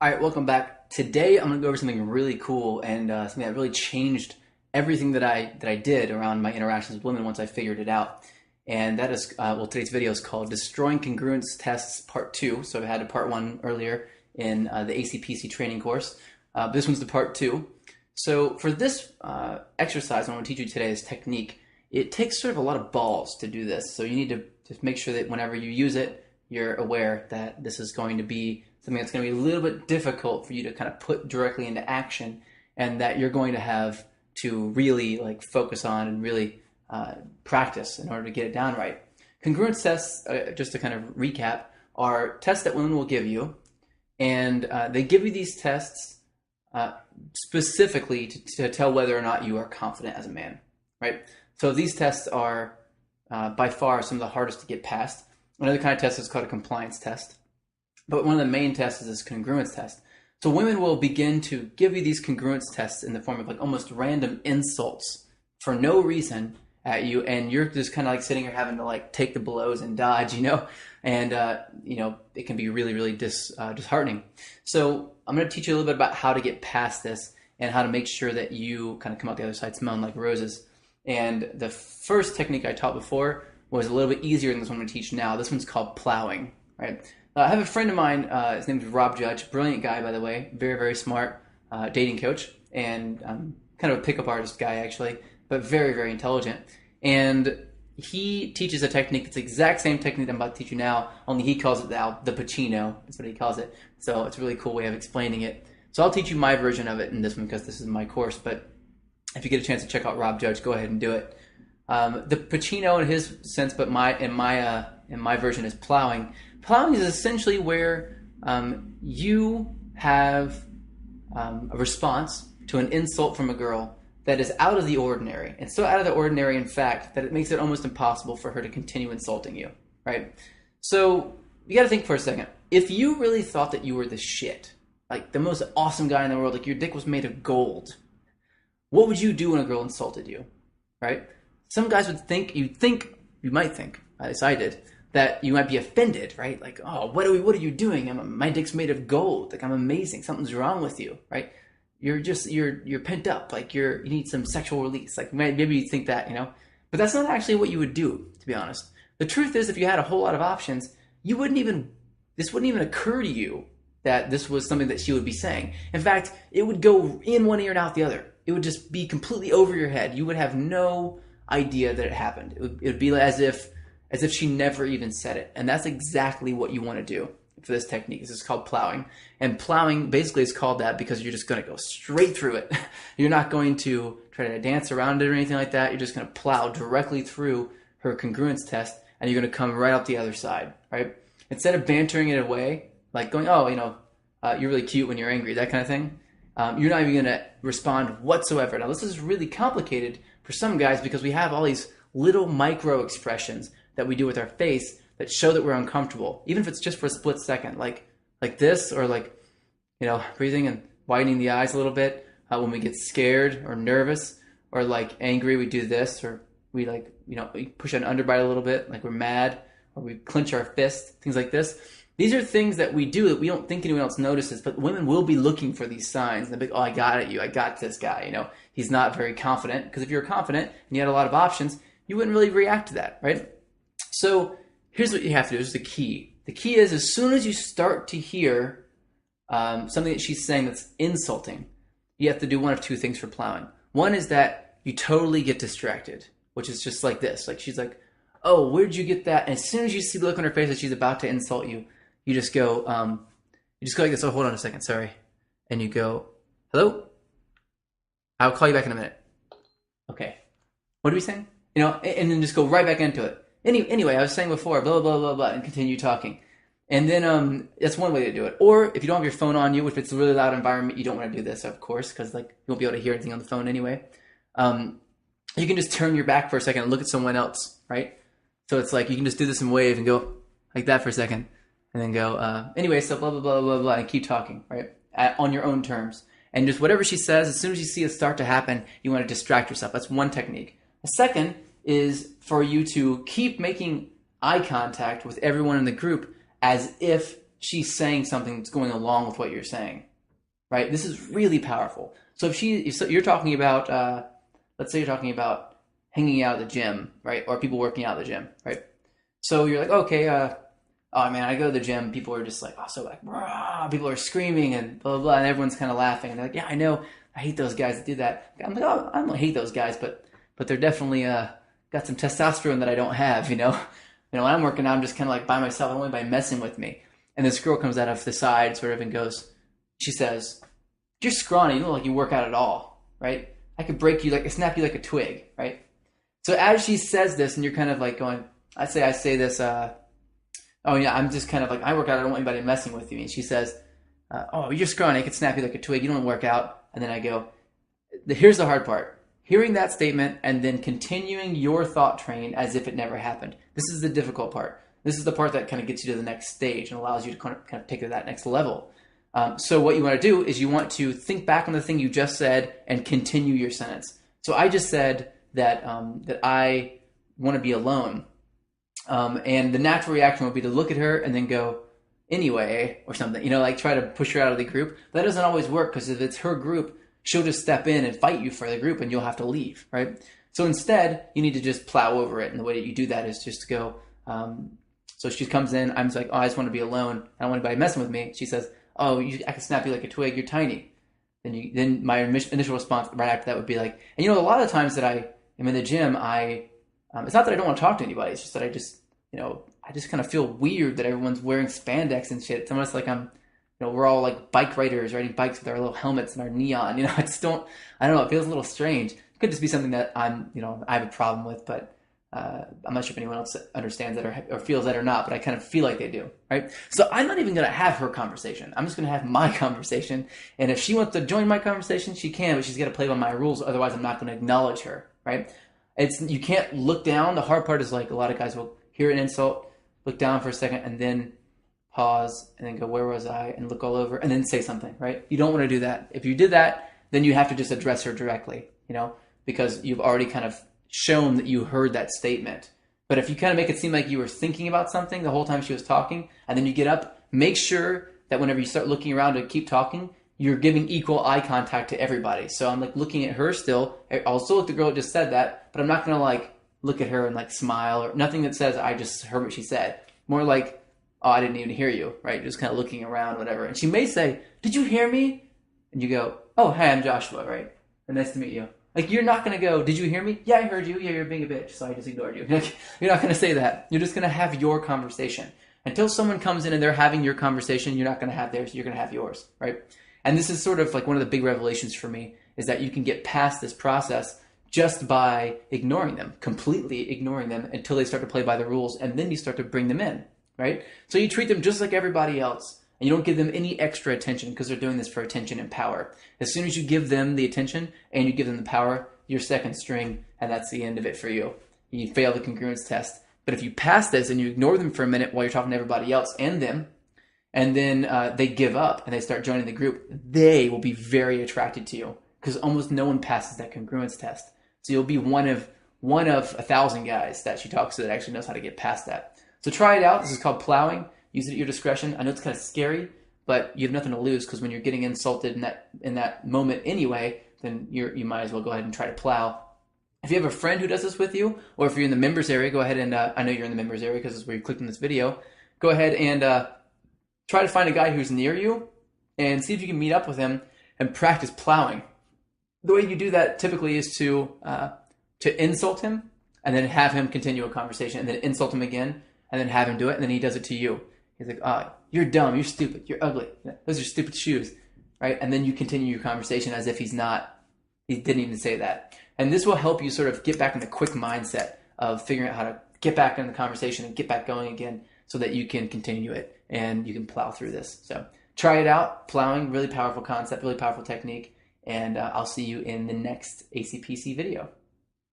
All right, welcome back. Today I'm going to go over something really cool and something that really changed everything that I did around my interactions with women once I figured it out. And that is, today's video is called Destroying Congruence Tests Part 2. So I had a Part 1 earlier in the ACPC training course. This one's the Part 2. So for this exercise, I want to teach you today this technique. It takes sort of a lot of balls to do this. So you need to just make sure that whenever you use it, you're aware that this is going to be something that's going to be a little bit difficult for you to kind of put directly into action, and that you're going to have to really focus on and really practice in order to get it down right. Congruence tests, just to kind of recap, are tests that women will give you, and they give you these tests specifically to tell whether or not you are confident as a man, right? So these tests are by far some of the hardest to get past. Another kind of test is called a compliance test. But one of the main tests is this congruence test. So women will begin to give you these congruence tests in the form of almost random insults for no reason at you, and you're just kind of sitting here having to take the blows and dodge, and it can be really, really disheartening. So I'm going to teach you a little bit about how to get past this and how to make sure that you kind of come out the other side smelling like roses. And the first technique I taught before was a little bit easier than this one I'm going to teach now. This one's called plowing, right? I have a friend of mine, his name is Rob Judge, brilliant guy, by the way, very, very smart dating coach, and kind of a pickup artist guy, actually, but very, very intelligent. And he teaches a technique that's the exact same technique I'm about to teach you now, only he calls it the Pacino. That's what he calls it. So it's a really cool way of explaining it. So I'll teach you my version of it in this one because this is my course, but if you get a chance to check out Rob Judge, go ahead and do it. The Pacino in his sense, but in my version is plowing. Plowing is essentially where you have a response to an insult from a girl that is out of the ordinary, and so out of the ordinary, in fact, that it makes it almost impossible for her to continue insulting you, right? So you got to think for a second. If you really thought that you were the shit, like the most awesome guy in the world, like your dick was made of gold, what would you do when a girl insulted you, right? Some guys would think, you might think, as I did, that you might be offended, right? Like, oh, what are you doing? My dick's made of gold. Like, I'm amazing. Something's wrong with you, right? You're pent up. Like, you need some sexual release. Like, maybe you think that, but that's not actually what you would do, to be honest. The truth is, if you had a whole lot of options, this wouldn't even occur to you that this was something that she would be saying. In fact, it would go in one ear and out the other. It would just be completely over your head. You would have no idea that it happened. It would be as if she never even said it. And that's exactly what you want to do for this technique. This is called plowing. And plowing basically is called that because you're just going to go straight through it. You're not going to try to dance around it or anything like that. You're just going to plow directly through her congruence test, and you're going to come right out the other side, right? Instead of bantering it away, like going, oh, you're really cute when you're angry, that kind of thing, you're not even going to respond whatsoever. Now, this is really complicated for some guys because we have all these little micro expressions that we do with our face that show that we're uncomfortable, even if it's just for a split second, like this, or breathing and widening the eyes a little bit when we get scared or nervous, or angry, we do this, or we we push an underbite a little bit, like we're mad, or we clench our fist, things like this. These are things that we do that we don't think anyone else notices, but women will be looking for these signs. And they'll be, oh, I got this guy, he's not very confident. Because if you're confident and you had a lot of options, you wouldn't really react to that, right? So here's what you have to do. This is the key. The key is, as soon as you start to hear something that she's saying that's insulting, you have to do one of two things for plowing. One is that you totally get distracted, which is just like this. Like, she's like, oh, where'd you get that? And as soon as you see the look on her face that she's about to insult you, you just go like this. Oh, hold on a second. Sorry. And you go, hello? I'll call you back in a minute. Okay. What are we saying? And then just go right back into it. Anyway, I was saying before, blah, blah, blah, blah, and continue talking. And then that's one way to do it. Or if you don't have your phone on you, if it's a really loud environment, you don't want to do this, of course, because you won't be able to hear anything on the phone anyway. You can just turn your back for a second and look at someone else, right? So it's you can just do this and wave and go like that for a second. And then go, anyway, so blah, blah, blah, blah, blah, and keep talking, right? On your own terms. And just whatever she says, as soon as you see it start to happen, you want to distract yourself. That's one technique. A second is for you to keep making eye contact with everyone in the group as if she's saying something that's going along with what you're saying, right? This is really powerful. So if you're talking about, let's say you're talking about hanging out at the gym, right? Or people working out at the gym, right? So you're like, okay, oh man, I go to the gym. People are just like, oh, so like, rah, people are screaming and blah, blah, blah, and everyone's kind of laughing. And they're like, yeah, I know. I hate those guys that do that. I'm like, oh, I don't hate those guys, but they're definitely got some testosterone that I don't have, you know? When I'm working out, I'm just kind of like by myself. I don't want anybody messing with me. And this girl comes out of the side sort of and goes, she says, you're scrawny. You don't look like you work out at all, right? I could snap you like a twig, right? So as she says this, and you're kind of like going, I say this, oh yeah, I'm just kind of like, I work out, I don't want anybody messing with you. And she says, oh, you're scrawny, I could snap you like a twig, you don't work out. And then I go, here's the hard part. Hearing that statement and then continuing your thought train as if it never happened. This is the difficult part. This is the part that kind of gets you to the next stage and allows you to kind of take it to that next level. So what you want to do is you want to think back on the thing you just said and continue your sentence. So I just said that that I want to be alone. And the natural reaction would be to look at her and then go, anyway, or something, like try to push her out of the group. That doesn't always work, because if it's her group, she'll just step in and fight you for the group and you'll have to leave, right? So instead, you need to just plow over it. And the way that you do that is just to go, so she comes in, I'm just like, oh, I just want to be alone. I don't want anybody messing with me. She says, oh, I can snap you like a twig, you're tiny. Then my initial response right after that would be like, and a lot of times that I am in the gym, it's not that I don't want to talk to anybody, it's just that I just kind of feel weird that everyone's wearing spandex and shit. It's almost like we're all like bike riders riding bikes with our little helmets and our neon. I don't know, it feels a little strange. It could just be something that I have a problem with, but I'm not sure if anyone else understands that or feels that or not, but I kind of feel like they do, right? So I'm not even going to have her conversation. I'm just going to have my conversation. And if she wants to join my conversation, she can, but she's got to play by my rules. Otherwise, I'm not going to acknowledge her, right? You can't look down. The hard part is like a lot of guys will hear an insult, look down for a second, and then pause, and then go, where was I? And look all over, and then say something, right? You don't want to do that. If you did that, then you have to just address her directly, because you've already kind of shown that you heard that statement. But if you kind of make it seem like you were thinking about something the whole time she was talking, and then you get up, make sure that whenever you start looking around to keep talking, you're giving equal eye contact to everybody. So I'm like looking at her still. I'll still look at the girl that just said that, but I'm not going to like look at her and like smile or nothing that says I just heard what she said. More like, oh, I didn't even hear you, right? Just kind of looking around, whatever. And she may say, did you hear me? And you go, oh, hey, I'm Joshua, right? And nice to meet you. Like, you're not going to go, did you hear me? Yeah, I heard you. Yeah, you're being a bitch, so I just ignored you. You're not going to say that. You're just going to have your conversation. Until someone comes in and they're having your conversation, you're not going to have theirs. You're going to have yours, right? And this is sort of like one of the big revelations for me, is that you can get past this process just by ignoring them, completely ignoring them until they start to play by the rules, and then you start to bring them in, right? So you treat them just like everybody else, and you don't give them any extra attention because they're doing this for attention and power. As soon as you give them the attention and you give them the power, you're second string, and that's the end of it for you. You fail the congruence test. But if you pass this and you ignore them for a minute while you're talking to everybody else and them, and then they give up and they start joining the group, they will be very attracted to you because almost no one passes that congruence test. So you'll be one of 1,000 guys that she talks to that actually knows how to get past that. So try it out. This is called plowing. Use it at your discretion. I know it's kind of scary, but you have nothing to lose, because when you're getting insulted in that moment anyway, then you might as well go ahead and try to plow. If you have a friend who does this with you, or if you're in the members area, go ahead and I know you're in the members area because it's where you clicked on this video. Go ahead and try to find a guy who's near you and see if you can meet up with him and practice plowing. The way you do that typically is to insult him and then have him continue a conversation, and then insult him again and then have him do it, and then he does it to you. He's like, oh, you're dumb, you're stupid, you're ugly, those are stupid shoes, right? And then you continue your conversation as if he didn't even say that. And this will help you sort of get back in the quick mindset of figuring out how to get back in the conversation and get back going again so that you can continue it and you can plow through this. So try it out. Plowing, really powerful concept, really powerful technique. And I'll see you in the next ACPC video.